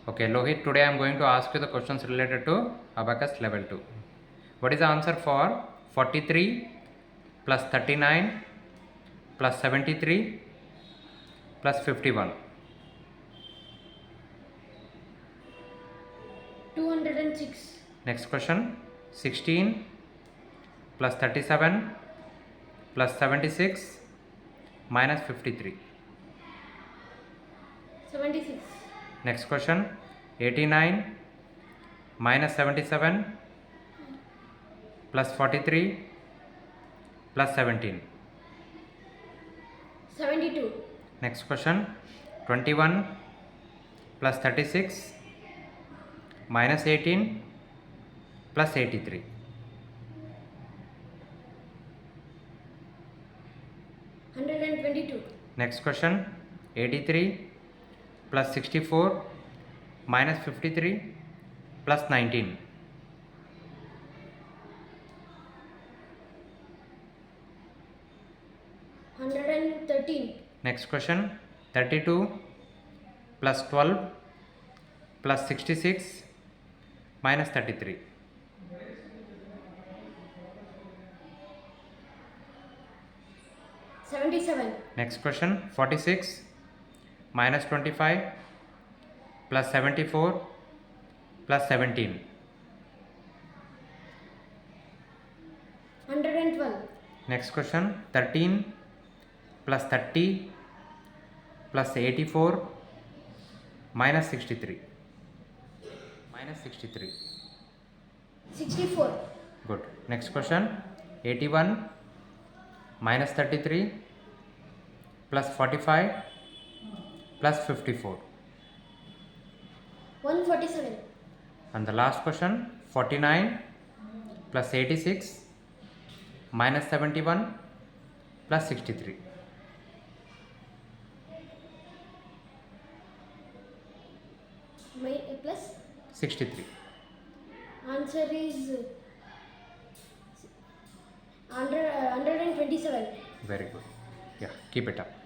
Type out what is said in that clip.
Okay, Lohit, today I am going to ask you the questions related to Abacus Level 2. What is the answer for 43 plus 39 plus 73 plus 51? 206. Next question, 16 plus 37 plus 76 minus 53. 76. Next question, 89 minus 77 plus 43 plus 17. 72. Next question, 21 plus 36 minus 18 plus 83. 122. Next question, 83 plus 64 minus 53 plus 19. 113. Next question, 32 plus 12 plus 66 minus 33. 77. Next question, 46 minus 25 plus 74 plus 17. 112. Next question, 13 plus 30 plus 84 minus 63. Minus 63. 64. Good. Next question, 81 minus 33 plus 45 plus 54. 147. And the last question, 49 plus 86 minus 71 plus 63. Plus 63. answer is 127. Very good. Yeah, keep it up.